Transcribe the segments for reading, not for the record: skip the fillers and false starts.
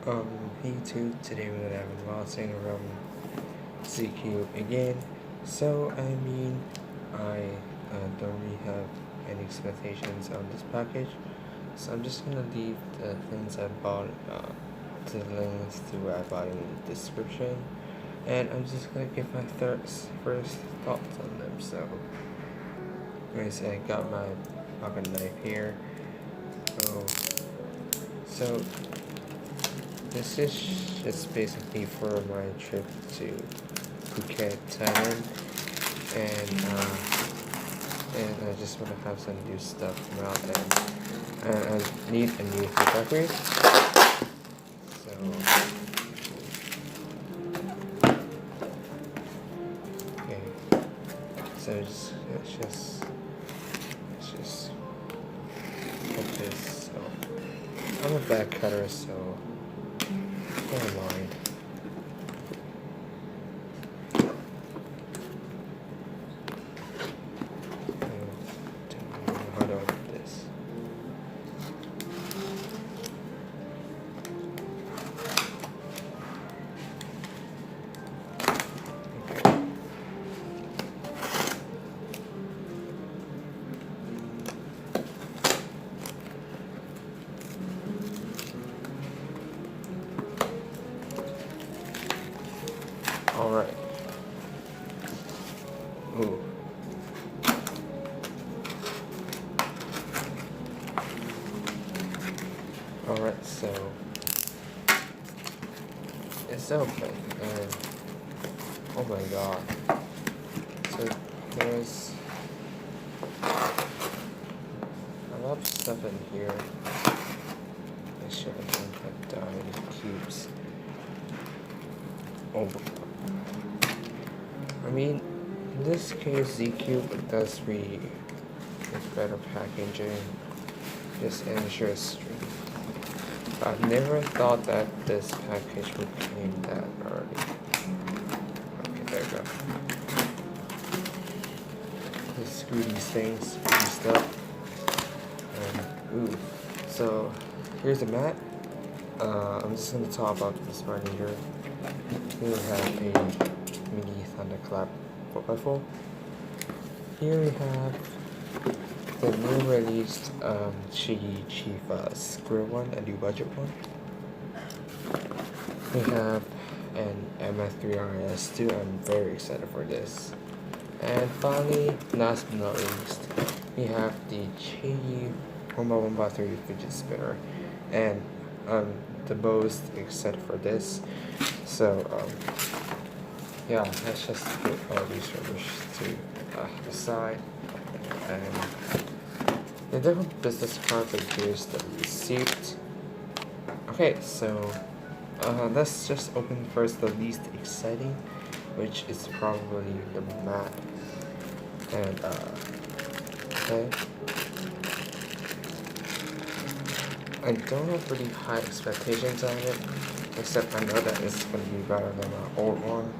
Hey YouTube, today we're gonna have a unboxing from Z-Cube again. I don't really have any expectations on this package, so I'm just gonna leave the things I bought, the links to what I bought in the description, and I'm just gonna give my first thoughts on them. Anyways, I got my pocket knife here. Oh, so this is just basically for my trip to Phuket, Thailand, and I just want to have some new stuff come out, and I need a new photography. So okay, so let's just put this. So I'm a bad cutter, so never mind. How do I do this? Alright. Ooh. Alright, so it's open, and oh my god. So there's a lot of stuff in here. I should have diamond cubes. Oh, I mean, in this case, Z-Cube does really with better packaging. Just ensures. I've never thought that this package would came that early. Okay, there we go. Just screw these things, screw stuff. Ooh. So here's the mat. I'm just gonna talk about the smart meter. Here we have a mini thunderclap 4x4. Here we have the new released Qi Chief square one, a new budget one. We have an MF3RS2. I'm very excited for this. And finally, last but not least, we have the Qi 1x1x3 fidget spinner, and I'm the most excited for this. So yeah, let's just put all these rubbish to the side. And the different business cards, like here's the receipt. Okay, so let's just open first the least exciting, which is probably the mat. And okay, I don't have really high expectations on it, except I know that it's gonna be better than my old one.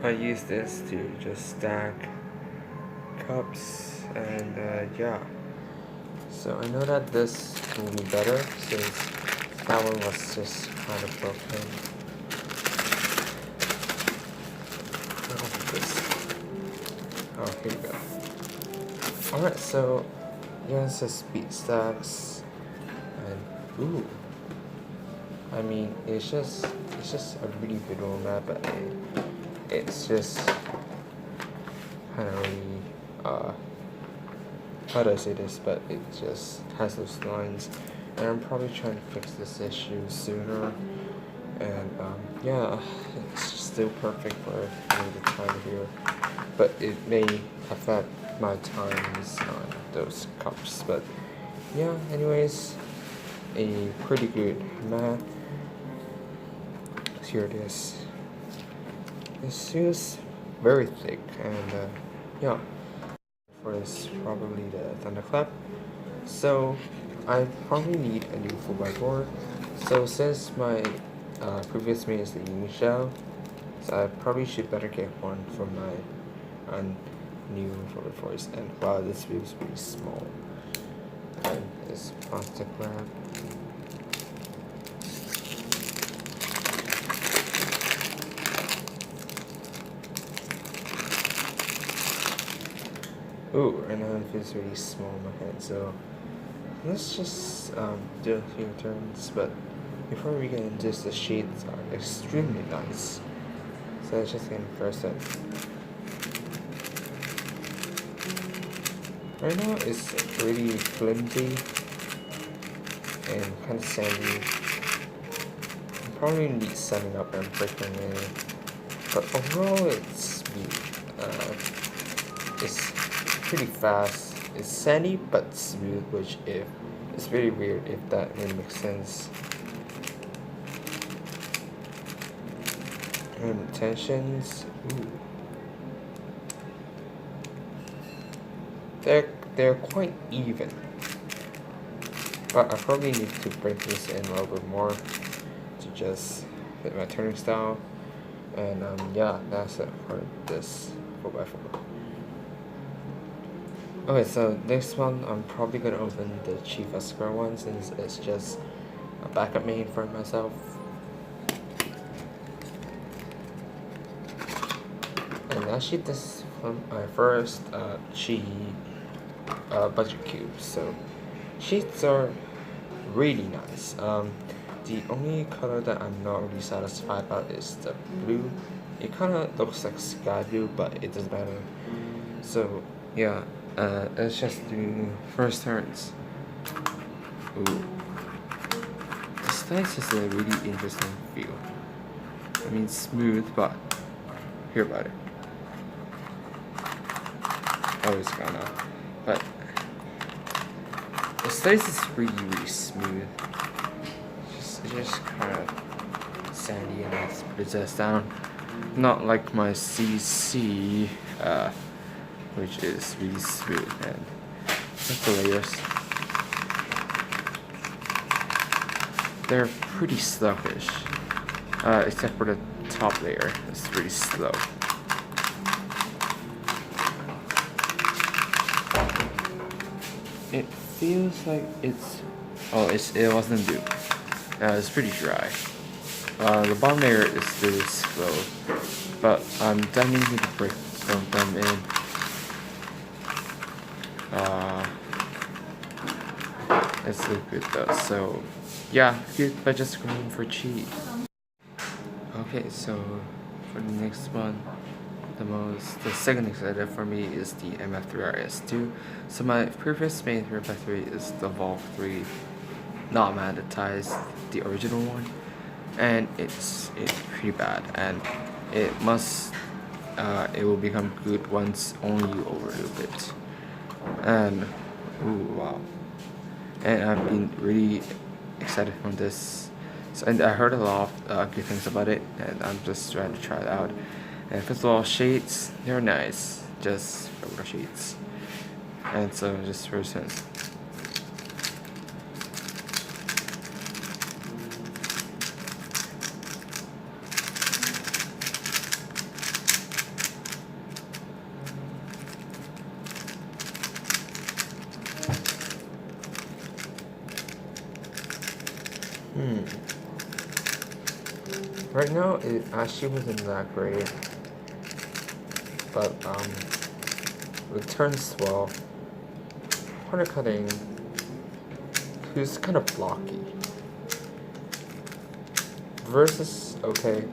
I use this to just stack cups, and yeah. So I know that this will be better since that one was just kind of broken. Oh, here we go. Alright, so yeah, it says speed stacks, and ooh. I mean, it's just a really good old map, but it's just kind of really how do I say this, but it just has those lines, and I'm probably trying to fix this issue sooner. And yeah, it's still perfect for the time here, but it may affect my times on those cups. But yeah, anyways, a pretty good mat. Here it is. This is very thick, and yeah. For this, probably the thunderclap. So I probably need a new 4x4. So since my previous mate is the Yingxiao, so I probably should better get one for my new 4x4s. And wow, this feels pretty small. And this plastic wrap. Ooh, right now it feels really small in my hand, so let's just do a few turns, but before we get into this, the shades are extremely nice. So let's just get first in. Right now it's really flimsy and kind of sandy. Probably need setting up and breaking in, but overall it's smooth. It's pretty fast. It's sandy but smooth, which if it's very weird if that really makes sense. And tensions, ooh, they're quite even, but I probably need to break this in a little bit more to just hit my turning style. And yeah, that's it for this 4x4. Okay, so next one I'm probably gonna open the Chief Escrow one since it's just a backup main for myself. And actually this is from my first Chi budget cube, so sheets are really nice. The only color that I'm not really satisfied about is the blue. It kind of looks like sky blue, but it doesn't matter. So yeah, let's just do first turns. Ooh, this dice has a really interesting feel. I mean smooth, but hear about it. Oh, it's gone off. But this dice is really smooth. It's just kind of sandy and let's put its ass down. Not like my CC, which is really smooth and just the layers. They're pretty sluggish, except for the top layer. It's really slow. It feels like it's it wasn't due. It's pretty dry. The bottom layer is still slow, but I'm definitely going to break some of them in. It's look good though, so yeah, good budget screen for cheap. Okay, so for the next one, the second excited for me is the MF3RS2. So my previous main 3x3 is the Valve 3, not magnetized, the original one, and it's pretty bad, and it will become good once only you overloop it. And ooh, wow. And I've been really excited from this. So, and I heard a lot of good things about it, and I'm just trying to try it out. And first of all, shades, they're nice, just regular shades. And so just first sense. Right now, it actually wasn't that great, but with turns 12, corner cutting, who's kind of blocky. Versus, okay,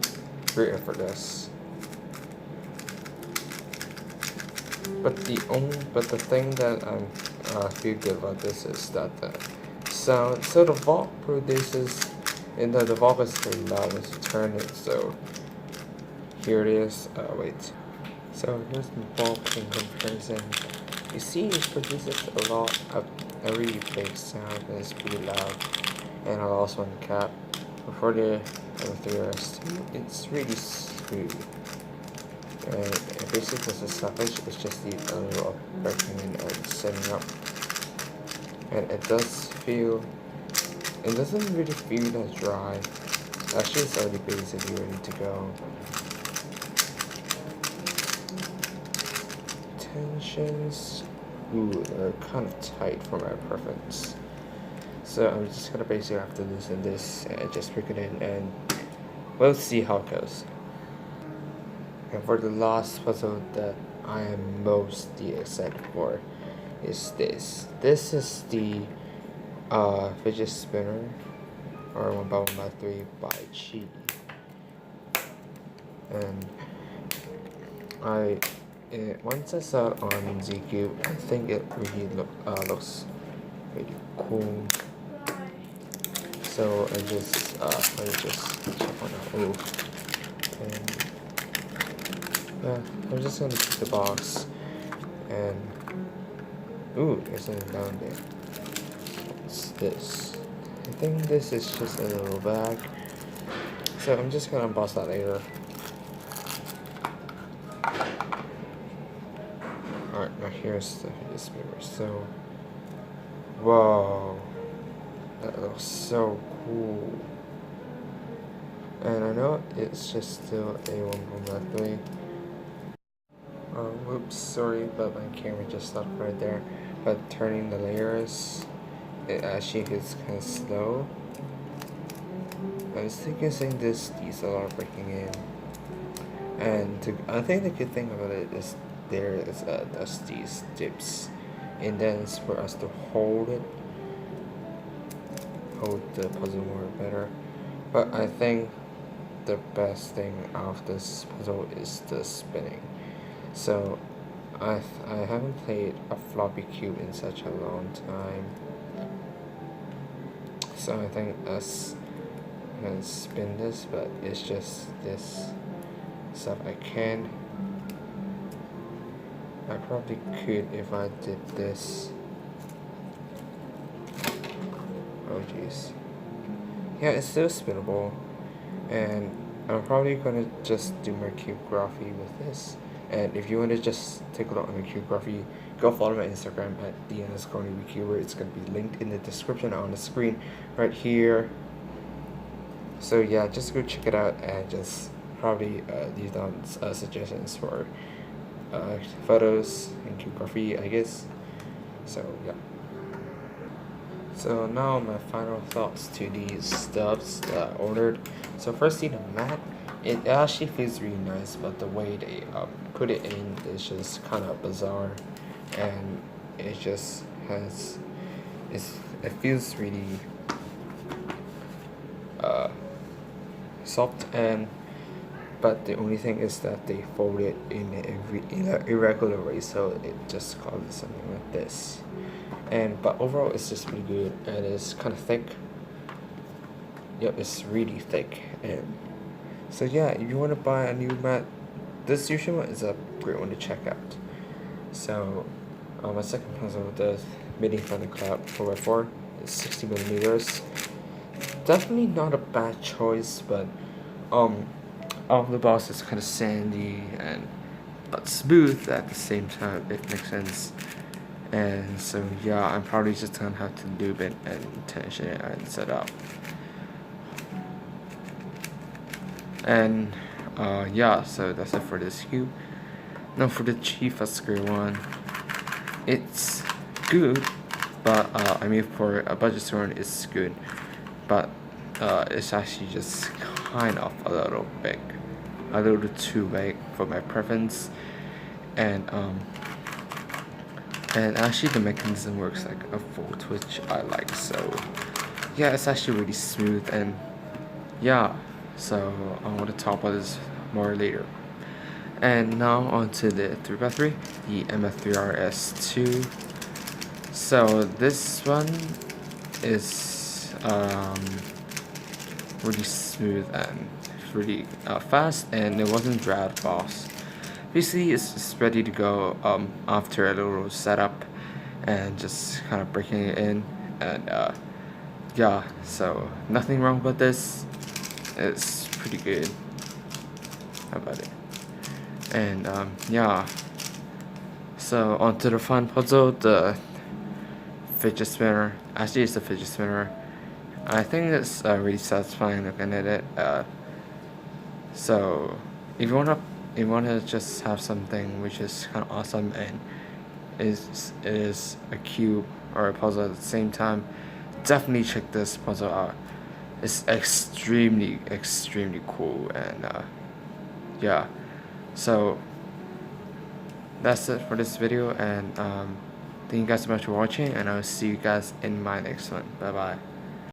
very effortless. But the thing that I feel good about this is that the sound. So the Valve produces. And the Valve is very loud once you turn it, so here it is. Wait. So here's the Valve in comparison. You see it produces a lot of a really big sound and it's pretty loud. And I lost one cap. Before the MF3RS2, it's really smooth. And basically it's a salvage, it's just the little of breaking in and setting up. And it doesn't really feel that dry. Actually, it's already basically ready to go. Tensions, ooh, they're kind of tight for my preference. So I'm just gonna basically have to loosen this and just break it in, and we'll see how it goes. And for the last puzzle that I am mostly excited for is this. This is the fidget spinner, or 1x1x3 by Chi. And once I saw it on ZQ, I think it really looks really cool. So I just let me just check one out. Ooh. And yeah, I'm just gonna keep the box. And ooh, there's something down there. What's this? I think this is just a little bag. So I'm just gonna unbox that later. Alright, now here's the spinner. So, whoa, that looks so cool. And I know it's just still a 1x3. Whoops, sorry, but my camera just stopped right there. But turning the layers, it actually is kind of slow. I was thinking saying these are breaking in. And I think the good thing about it is there is these dips indents for us to hold the puzzle more better. But I think the best thing of this puzzle is the spinning. So I haven't played a floppy cube in such a long time. So I think I'm gonna spin this, but it's just this stuff I can. I probably could if I did this. Oh jeez. Yeah, it's still spinnable. And I'm probably gonna just do my cubegraphy with this. And if you want to just take a look on my cubegraphy, go follow my Instagram at @DNS_CornyVCuber. It's gonna be linked in the description on the screen right here. So yeah, just go check it out and just probably leave down suggestions for photos and cubegraphy, I guess. So yeah. So now my final thoughts to these stuffs that I ordered. So firstly, the mat. It actually feels really nice, but the way they put it in is just kind of bizarre, and it just it feels really soft, and but the only thing is that they fold it in an irregular way, so it just causes something like this. But overall it's just pretty good, and it's kind of thick. Yep, it's really thick. And so yeah, if you want to buy a new mat, this Yushin one is a great one to check out. So my second puzzle, the Mini Thunderclap 4x4, is 60mm. Definitely not a bad choice, but off the box is kind of sandy and but smooth at the same time, if it makes sense. And so yeah, I'm probably just gonna have to lube it and tension it and set up. And yeah, so that's it for this cube. Now for the Chief Oscar one, it's good, but I mean for a budget store it's good, but it's actually just kind of a little big, a little too big for my preference. And actually the mechanism works like a volt, which I like. So yeah, it's actually really smooth. And yeah, so I want to talk about this more later. And now on to the 3x3, the MF3RS2. So this one is really smooth and really fast, and it wasn't dry at the box. Basically, it's ready to go after a little setup and just kind of breaking it in. And yeah, so nothing wrong with this. It's pretty good. How about it? And yeah, so onto the fun puzzle, the fidget spinner. Actually, it's a fidget spinner. I think it's really satisfying looking at it. So if you wanna just have something which is kind of awesome and is a cube or a puzzle at the same time, definitely check this puzzle out. It's extremely cool. And yeah, so that's it for this video, and thank you guys so much for watching, and I'll see you guys in my next one. Bye bye.